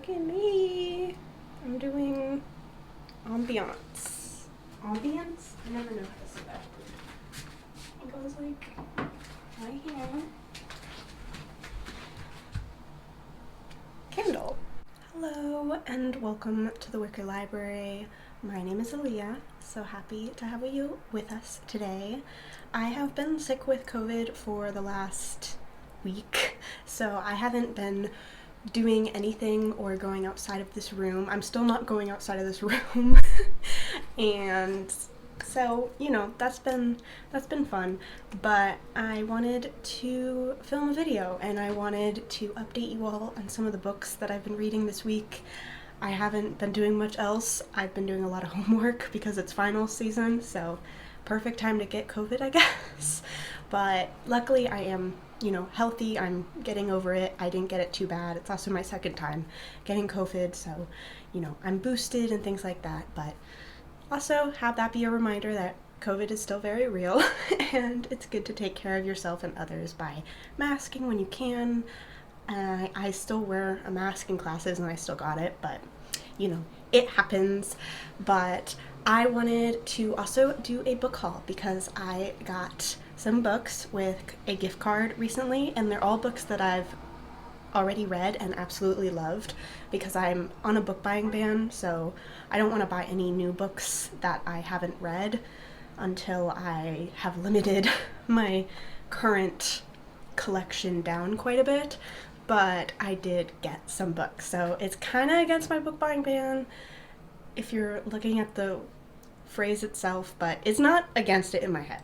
Look at me. I'm doing ambiance. Ambience? I never know how to say that. It goes like right here. Candle. Hello and welcome to the Wicker Library. My name is Aaliyah. So happy to have you with us today. I have been sick with COVID for the last week, so I haven't been doing anything or going outside of this room. I'm still not going outside of this room. And so, you know, that's been fun, but I wanted to film a video and I wanted to update you all on some of the books that I've been reading this week. I haven't been doing much else. I've been doing a lot of homework because it's final season, so perfect time to get COVID, I guess. But luckily I am, healthy. I'm getting over it. I didn't get it too bad. It's also my second time getting COVID, so, I'm boosted and things like that. But also have that be a reminder that COVID is still very real and it's good to take care of yourself and others by masking when you can. I still wear a mask in classes and I still got it, but it happens. But I wanted to also do a book haul because I got some books with a gift card recently, and they're all books that I've already read and absolutely loved because I'm on a book buying ban, so I don't want to buy any new books that I haven't read until I have limited my current collection down quite a bit. But I did get some books, so it's kind of against my book buying ban if you're looking at the phrase itself, but it's not against it in my head.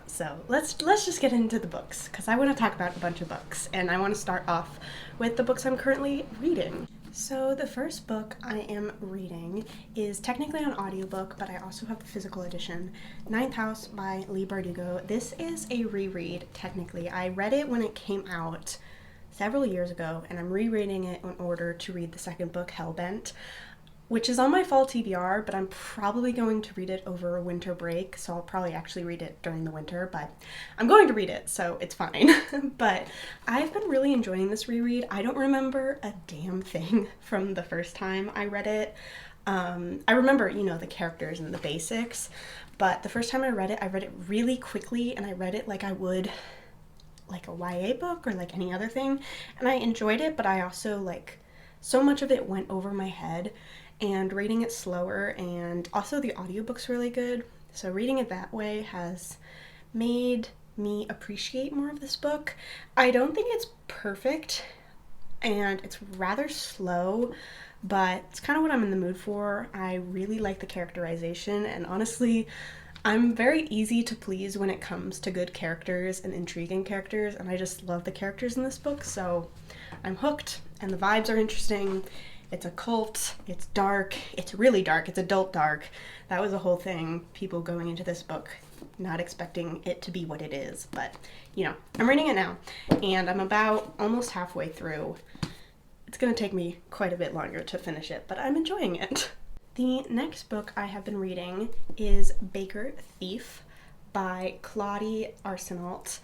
So let's just get into the books, because I want to talk about a bunch of books, and I want to start off with the books I'm currently reading. So the first book I am reading is technically an audiobook, but I also have the physical edition, Ninth House by Leigh Bardugo. This is a reread, technically. I read it when it came out several years ago, and I'm rereading it in order to read the second book, Hellbent, which is on my fall TBR, but I'm probably going to read it over a winter break, so I'll probably actually read it during the winter, but I'm going to read it, so it's fine. But I've been really enjoying this reread. I don't remember a damn thing from the first time I read it. I remember, the characters and the basics, but the first time I read it really quickly, and I read it like I would like a YA book or like any other thing, and I enjoyed it, but I also, so much of it went over my head, and reading it slower, and also the audiobook's really good, so reading it that way has made me appreciate more of this book. I don't think it's perfect, and it's rather slow, but it's kind of what I'm in the mood for. I really like the characterization, and honestly, I'm very easy to please when it comes to good characters and intriguing characters, and I just love the characters in this book, so I'm hooked, and the vibes are interesting. It's occult, it's dark, it's really dark, it's adult dark. That was the whole thing, people going into this book not expecting it to be what it is, but I'm reading it now, and I'm about almost halfway through. It's gonna take me quite a bit longer to finish it, but I'm enjoying it. The next book I have been reading is Baker Thief by Claudie Arseneault,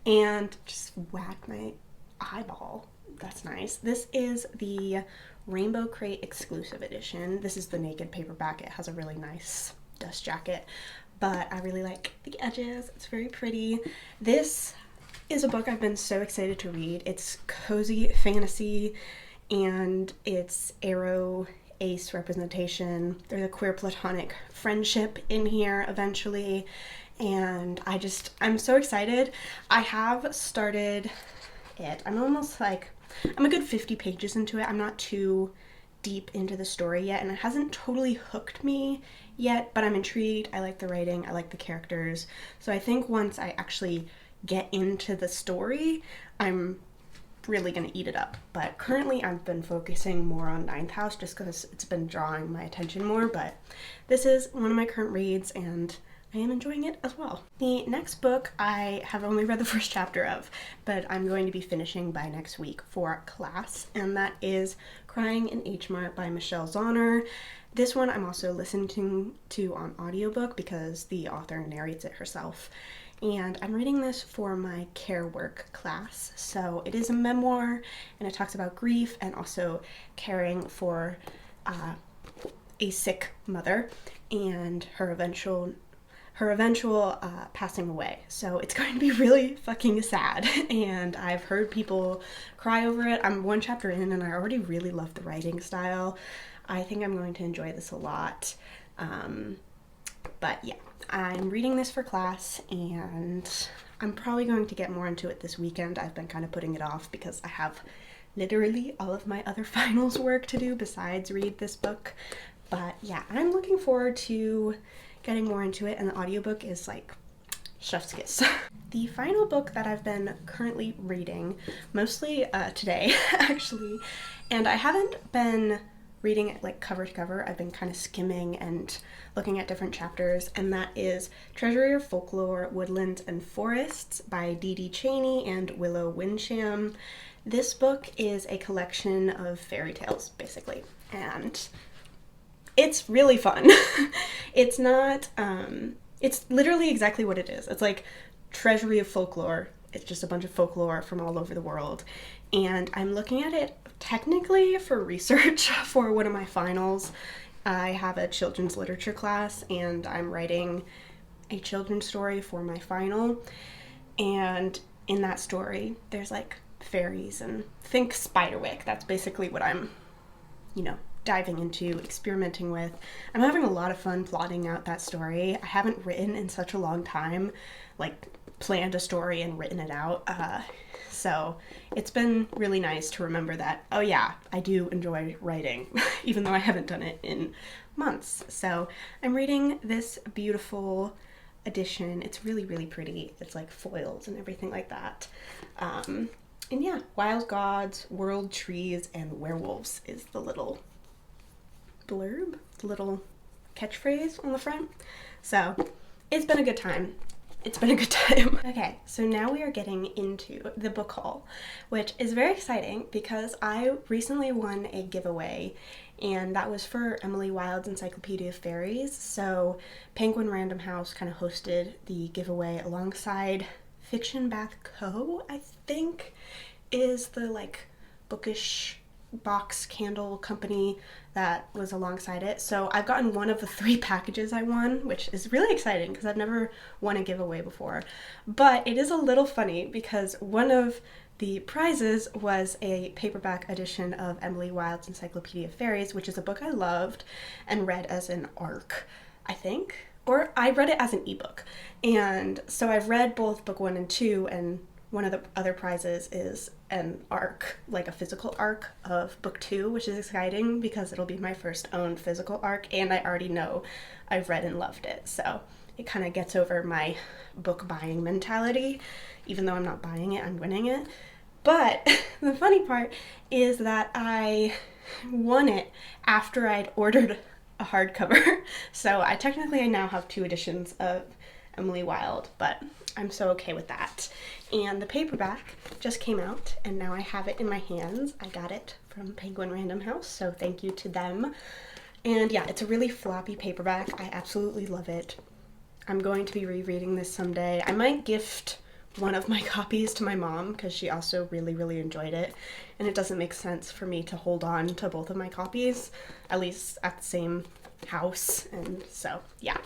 and just whacked my eyeball. That's nice. This is the Rainbow Crate exclusive edition. This is the naked paperback. It has a really nice dust jacket, but I really like the edges. It's very pretty. This is a book I've been so excited to read. It's cozy fantasy, and it's arrow ace representation. There's a queer platonic friendship in here eventually, and I'm so excited. I have started it. I'm a good 50 pages into it. I'm not too deep into the story yet, and it hasn't totally hooked me yet, but I'm intrigued. I like the writing, I like the characters, so I think once I actually get into the story, I'm really gonna eat it up. But currently I've been focusing more on Ninth House just because it's been drawing my attention more, but this is one of my current reads, and I am enjoying it as well. The next book I have only read the first chapter of, but I'm going to be finishing by next week for class, and that is Crying in H Mart by Michelle Zauner. This one I'm also listening to on audiobook because the author narrates it herself. and I'm reading this for my care work class. So it is a memoir, and it talks about grief and also caring for a sick mother and her eventual passing away. So it's going to be really fucking sad, and I've heard people cry over it. I'm one chapter in and I already really love the writing style. I think I'm going to enjoy this a lot. But yeah, I'm reading this for class, and I'm probably going to get more into it this weekend. I've been kind of putting it off because I have literally all of my other finals work to do besides read this book. But yeah, I'm looking forward to getting more into it, and the audiobook is like chef's kiss. The final book that I've been currently reading, mostly today actually, and I haven't been reading it like cover to cover. I've been kind of skimming and looking at different chapters, and that is Treasury of Folklore, Woodlands and Forests by chainey and willow, winsham. This book is a collection of fairy tales, basically, and it's really fun. It's not, it's literally exactly what it is. It's like Treasury of Folklore. It's just a bunch of folklore from all over the world. And I'm looking at it technically for research for one of my finals. I have a children's literature class, and I'm writing a children's story for my final. And in that story, there's like fairies and think spiderwick. That's basically what I'm, diving into, experimenting with. I'm having a lot of fun plotting out that story. I haven't written in such a long time, like planned a story and written it out. So it's been really nice to remember that, oh yeah, I do enjoy writing, even though I haven't done it in months. So I'm reading this beautiful edition. It's really, really pretty. It's like foiled and everything like that. And yeah, wild gods, world trees, and werewolves is the little blurb, little catchphrase on the front. So it's been a good time. Okay, so now we are getting into the book haul, which is very exciting because I recently won a giveaway, and that was for Emily Wilde's Encyclopaedia of Faeries. So Penguin Random House kind of hosted the giveaway alongside Fiction Bath Co., I think, is the like bookish box candle company that was alongside it. So I've gotten one of the 3 packages I won, which is really exciting because I've never won a giveaway before. But it is a little funny because one of the prizes was a paperback edition of Emily Wilde's Encyclopaedia of Faeries, which is a book I loved and read as an ARC, I think. Or I read it as an ebook. And so I've read both book 1 and 2, and one of the other prizes is an ARC, like a physical ARC of book 2, which is exciting because it'll be my first owned physical ARC, and I already know I've read and loved it. So it kind of gets over my book buying mentality. Even though I'm not buying it, I'm winning it. But the funny part is that I won it after I'd ordered a hardcover. So I now have 2 editions of Emily Wilde, but I'm so okay with that. And the paperback just came out, and now I have it in my hands. I got it from Penguin Random House, so thank you to them. And yeah, it's a really floppy paperback. I absolutely love it. I'm going to be rereading this someday. I might gift one of my copies to my mom because she also really, really enjoyed it. And it doesn't make sense for me to hold on to both of my copies, at least at the same house. And so yeah,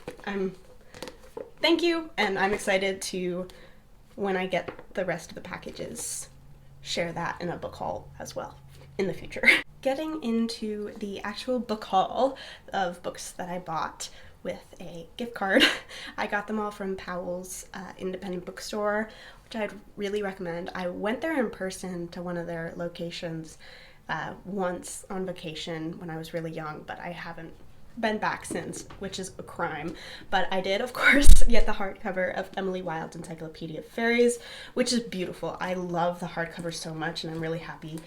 thank you, and I'm excited to, when I get the rest of the packages, share that in a book haul as well in the future. Getting into the actual book haul of books that I bought with a gift card. I got them all from Powell's independent bookstore, which I'd really recommend. I went there in person to one of their locations once on vacation when I was really young, but I haven't been back since, which is a crime. But I did, of course, get the hardcover of Emily Wilde's Encyclopaedia of Faeries, which is beautiful. I love the hardcover so much, and I'm really happy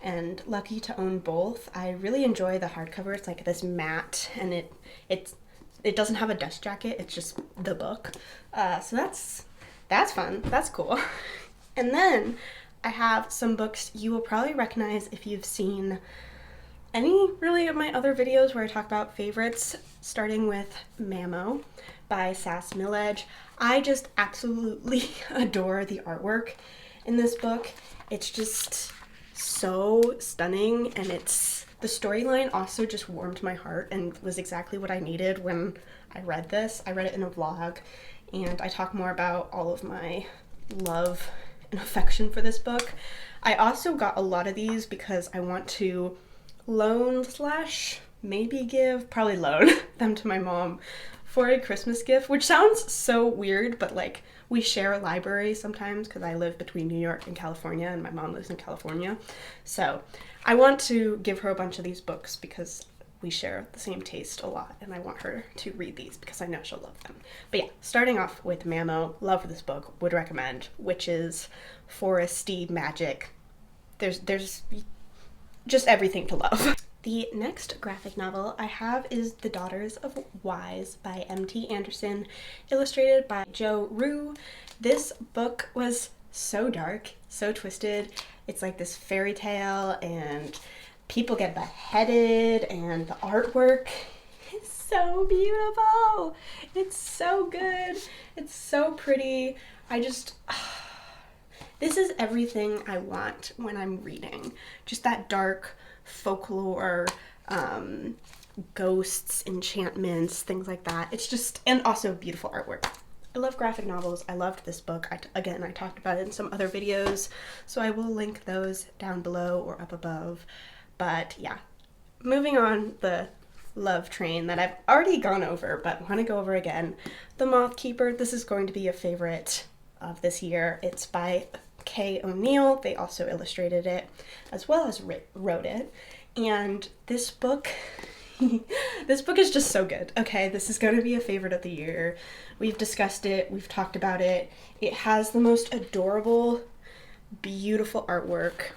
and lucky to own both. I really enjoy the hardcover. It's like this matte, and it doesn't have a dust jacket. It's just the book. So that's fun. That's cool. And then I have some books you will probably recognize if you've seen any really of my other videos where I talk about favorites, starting with Mamo by Milledge. I just absolutely adore the artwork in this book. It's just so stunning, and the storyline also just warmed my heart and was exactly what I needed when I read this. I read it in a vlog, and I talk more about all of my love and affection for this book. I also got a lot of these because I want to loan / maybe give, probably loan them to my mom for a Christmas gift, which sounds so weird, but like we share a library sometimes because I live between New York and California, and my mom lives in California. So I want to give her a bunch of these books because we share the same taste a lot, and I want her to read these because I know she'll love them. But yeah, starting off with Mamo, love this book, would recommend. Witches, foresty, magic. There's just everything to love. The next graphic novel I have is The Daughters of Wise by M.T. Anderson, illustrated by rioux. This book was so dark, so twisted. It's like this fairy tale, and people get beheaded, and the artwork is so beautiful. It's so good. It's so pretty. This is everything I want when I'm reading. Just that dark folklore, ghosts, enchantments, things like that. It's just, and also beautiful artwork. I love graphic novels. I loved this book. Again, I talked about it in some other videos, so I will link those down below or up above. But yeah, moving on the love train that I've already gone over, but want to go over again. The Moth Keeper. This is going to be a favorite of this year. It's by Kay O'Neill. They also illustrated it as well as wrote it. And this book, this book is just so good. Okay, this is going to be a favorite of the year. We've discussed it. We've talked about it. It has the most adorable, beautiful artwork.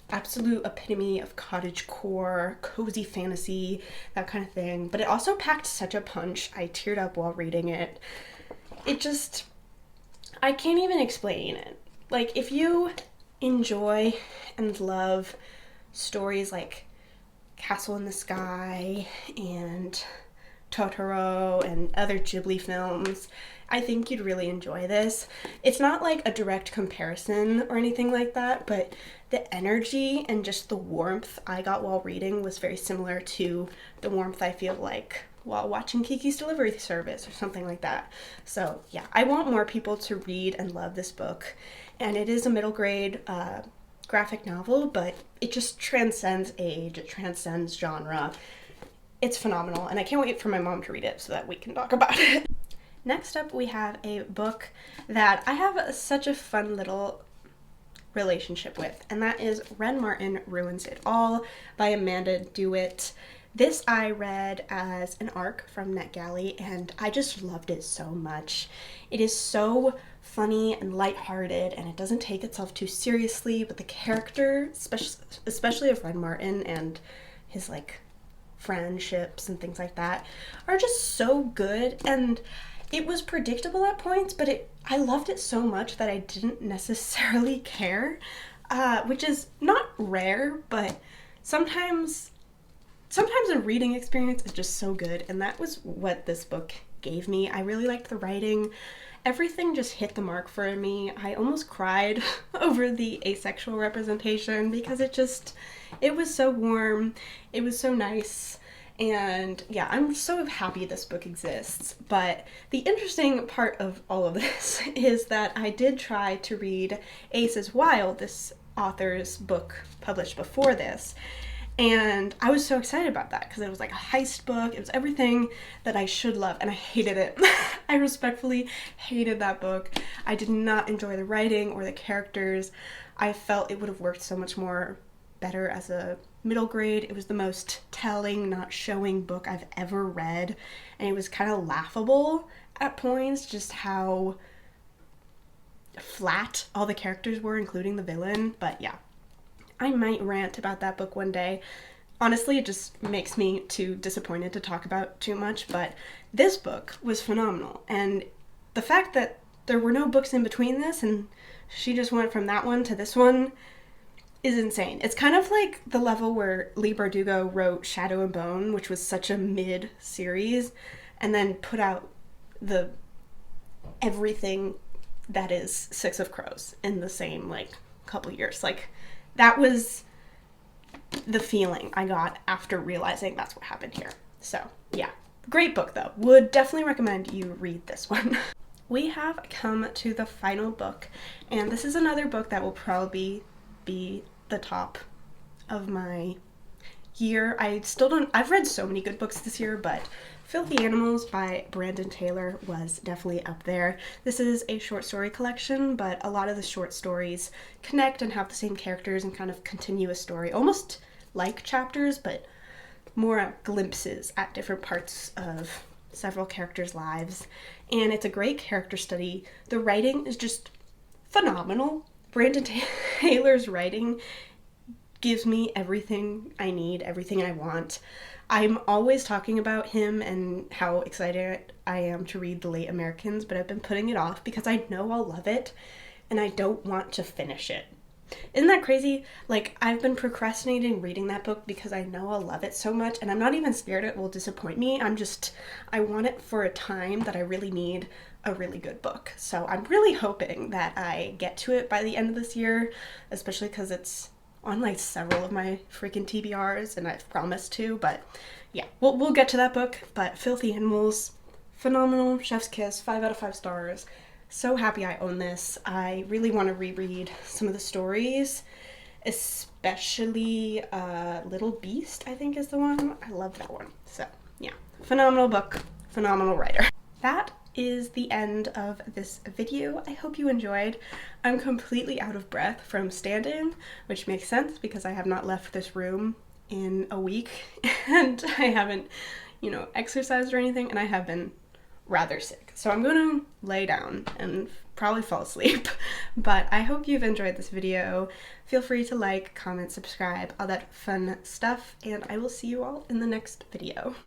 Absolute epitome of cottagecore, cozy fantasy, that kind of thing. But it also packed such a punch. I teared up while reading it. I can't even explain it. Like, if you enjoy and love stories like Castle in the Sky and Totoro and other Ghibli films, I think you'd really enjoy this. It's not like a direct comparison or anything like that, but the energy and just the warmth I got while reading was very similar to the warmth I feel like while watching Kiki's Delivery Service or something like that. So yeah, I want more people to read and love this book. And it is a middle grade graphic novel, but it just transcends age, it transcends genre. It's phenomenal, and I can't wait for my mom to read it so that we can talk about it. Next up, we have a book that I have such a fun little relationship with, and that is Ren Martin Ruins It All by Amanda Dewitt. This I read as an ARC from NetGalley, and I just loved it so much. It is so funny and lighthearted, and it doesn't take itself too seriously, but the character, especially of Ren Martin and his like friendships and things like that, are just so good. And it was predictable at points, but I loved it so much that I didn't necessarily care, which is not rare, but sometimes a reading experience is just so good, and that was what this book gave me. I really liked the writing. Everything just hit the mark for me. I almost cried over the asexual representation because it was so warm, it was so nice, and yeah, I'm so happy this book exists. But the interesting part of all of this is that I did try to read Ace is Wild, this author's book published before this, and I was so excited about that because it was like a heist book. It was everything that I should love, and I hated it. I respectfully hated that book. I did not enjoy the writing or the characters. I felt it would have worked so much more better as a middle grade. It was the most telling, not showing book I've ever read, and it was kind of laughable at points just how flat all the characters were, including the villain. But yeah, I might rant about that book one day. Honestly, it just makes me too disappointed to talk about too much, but this book was phenomenal. And the fact that there were no books in between this and she just went from that one to this one is insane. It's kind of like the level where Leigh Bardugo wrote Shadow and Bone, which was such a mid-series, and then put out the everything that is Six of Crows in the same like couple years. Like that was the feeling I got after realizing that's what happened here. So yeah, great book though. Would definitely recommend you read this one. We have come to the final book, and this is another book that will probably be the top of my year. I've read so many good books this year, but Filthy Animals by Brandon Taylor was definitely up there. This is a short story collection, but a lot of the short stories connect and have the same characters and kind of continue a story, almost like chapters, but more glimpses at different parts of several characters' lives. And it's a great character study. The writing is just phenomenal. Brandon Taylor's writing gives me everything I need, everything I want. I'm always talking about him and how excited I am to read The Late Americans, but I've been putting it off because I know I'll love it and I don't want to finish it. Isn't that crazy? Like, I've been procrastinating reading that book because I know I'll love it so much, and I'm not even scared it will disappoint me. I want it for a time that I really need a really good book. So I'm really hoping that I get to it by the end of this year, especially because it's on like several of my freaking TBRs and I've promised to, but yeah, we'll get to that book. But Filthy Animals, phenomenal, chef's kiss, 5 out of 5 stars. So happy I own this. I really want to reread some of the stories, especially Little Beast, I think is the one. I love that one. So yeah, phenomenal book, phenomenal writer. That is the end of this video. I hope you enjoyed. I'm completely out of breath from standing, which makes sense because I have not left this room in a week and I haven't, exercised or anything, and I have been rather sick. So I'm gonna lay down and probably fall asleep. But I hope you've enjoyed this video. Feel free to like, comment, subscribe, all that fun stuff, and I will see you all in the next video.